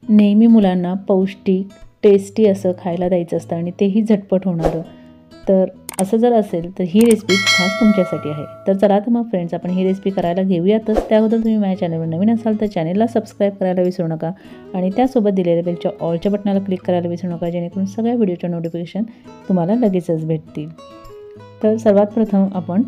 नेहमी मुलांना पौष्टिक टेस्टी असं खायला द्यायचं असतं आणि तेही झटपट होणारं, तर असं जर असेल तर ही रेसिपी खास तुमच्यासाठी आहे. तर चला तर मग फ्रेंड्स, आपण ही रेसिपी करायला घेऊयातच. त्याअगोदर तुम्ही माझ्या चॅनलवर नवीन असाल तर चॅनलला सबस्क्राईब करायला विसरू नका आणि त्यासोबत दिलेल्या बेलच्या ऑलच्या बटनाला क्लिक करायला विसरू नका, जेणेकरून सगळ्या व्हिडिओच्या नोटिफिकेशन तुम्हाला लगेचच भेटतील. तर सर्वात प्रथम आपण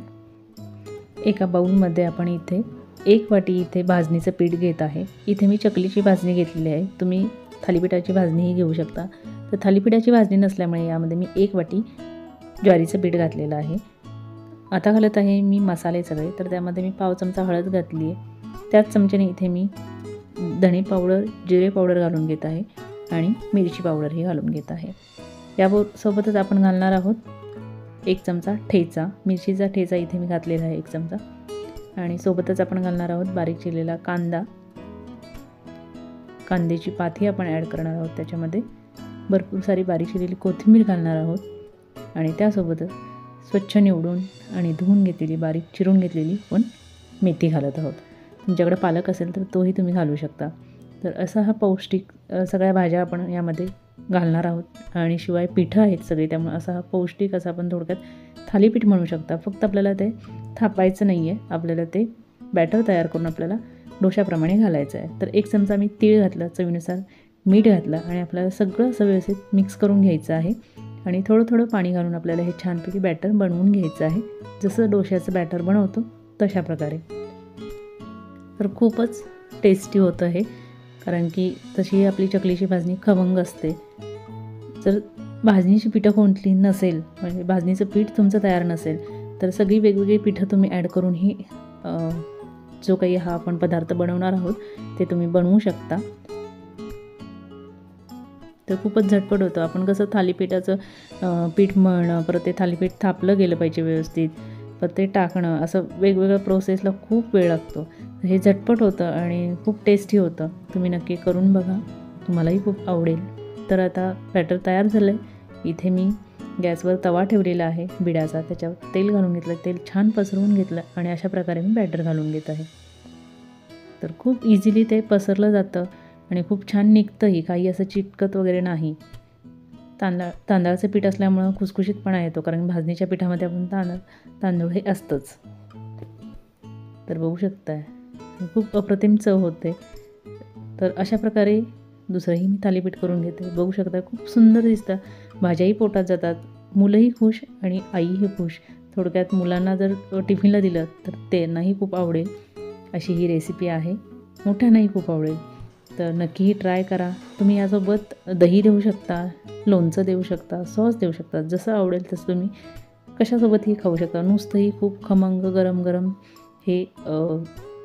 एका बाउलमध्ये आपण इथे 1 वाटी इथे भाजणीचं पीठ घेत आहे. इथे मी चकलीची भाजणी घेतलेली आहे. तुम्ही थालीपीठाची भाजणीही घेऊ शकता. तर थालीपीठाची भाजणी नसल्यामुळे यामध्ये मी 1 वाटी ज्वारीचं पीठ घातलेलं आहे. आता घालत आहे मी मसाले सगळे. तर त्यामध्ये मी पाव चमचा हळद घातली आहे. त्याच चमच्याने इथे मी धणे पावडर, जिरे पावडर घालून घेत आहे आणि मिरची पावडरही घालून घेत आहे. यासोबतच आपण घालणार आहोत 1 चमचा ठेचा, मिरचीचा ठेचा इथे मी घातलेला आहे 1 चमचा. आणि सोबतच आपण घालणार आहोत बारीक चिरलेला कांदा, कांद्याची पाती आपण ॲड करणार आहोत. त्याच्यामध्ये भरपूर सारी बारीक चिरलेली कोथिंबीर घालणार आहोत आणि त्यासोबतच स्वच्छ निवडून आणि धुवून घेतलेली बारीक चिरून घेतलेली पण मेथी घालत आहोत. तुमच्याकडे पालक असेल तर तोही तुम्ही घालू शकता. तर असा हा पौष्टिक सगळ्या भाज्या आपण यामध्ये घालणार आहोत आणि शिवाय पिठं आहेत सगळे, त्यामुळे असा हा पौष्टिक असा आपण थोडक्यात थालीपीठ म्हणू शकता. फक्त आपल्याला ते थापायचं नाही आहे, आपल्याला ते बॅटर तयार करून आपल्याला डोशाप्रमाणे घालायचं आहे. तर 1 चमचा मी तीळ घातला, चवीनुसार मीठ घातलं आणि आपल्याला सगळं असं व्यवस्थित मिक्स करून घ्यायचं आहे आणि थोडं थोडं पाणी घालून आपल्याला हे छानपैकी बॅटर बनवून घ्यायचं आहे, जसं डोश्याचं बॅटर बनवतो तशा प्रकारे. तर खूपच टेस्टी होतं हे, कारण की तशी आपली चकलीची भाजणी खमंग असते. जर भाजणीची पिठं कोणती नसेल, म्हणजे भाजणीचं पीठ तुमचं तयार नसेल, तर सगळी वेगवेगळी पिठं तुम्ही ॲड करून ही जो काही हा आपण पदार्थ बनवणार आहोत ते तुम्ही बनवू शकता. तर खूपच झटपट होतं. आपण कसं थालीपीठाचं पीठ मळणं, परत ते थालीपीठ थापलं गेलं पाहिजे व्यवस्थित, परत ते टाकणं, असं वेगवेगळ्या प्रोसेसला खूप वेळ लागतो. हे झटपट होतं आणि खूप टेस्टी होतं. तुम्ही नक्की करून बघा, तुम्हालाही खूप आवडेल. तर आता बॅटर तयार झालं आहे. इथे मी गॅसवर तवा ठेवलेला आहे बिडाचा, त्याच्यावर तेल घालून घेतलं, तेल छान पसरवून घेतलं आणि अशा प्रकारे मी बॅटर घालून घेत आहे. तर खूप इझिली ते पसरलं जातं आणि खूप छान निघतंही, काही असं चिटकत वगैरे नाही. तांदळाचं पीठ असल्यामुळं खुसखुशीतपणा येतो, कारण भाजणीच्या पिठामध्ये आपण तांदूळ हे असतंच. तर बघू शकताय खूप अप्रतिम चव होते. तर अशा प्रकारे दुसरंही मी थालीपीठ करून घेते. बघू शकता खूप सुंदर दिसतं, भाज्याही पोटात जातात, मुलंही खुश आणि आईही खुश. थोडक्यात मुलांना जर टिफिनला दिलं तर त्यांनाही खूप आवडेल अशी ही रेसिपी आहे. मोठ्यांनाही खूप आवडेल. तर नक्कीही ट्राय करा. तुम्ही यासोबत दही देऊ शकता, लोणचं देऊ शकता, सॉस देऊ शकता, जसं आवडेल तसं तुम्ही कशासोबतही खाऊ शकता. नुसतंही खूप खमंग गरम गरम हे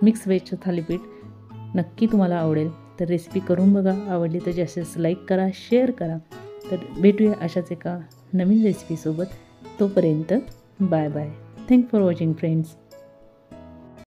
मिक्स व्हेजचं थालीपीठ नक्की तुम्हाला आवडेल. तर रेसिपी करून बघा, आवडली तर जास्तीत लाईक करा, शेअर करा. तर भेटूया अशाच एका नवीन रेसिपीसोबत. तोपर्यंत bye bye. Thank for watching friends.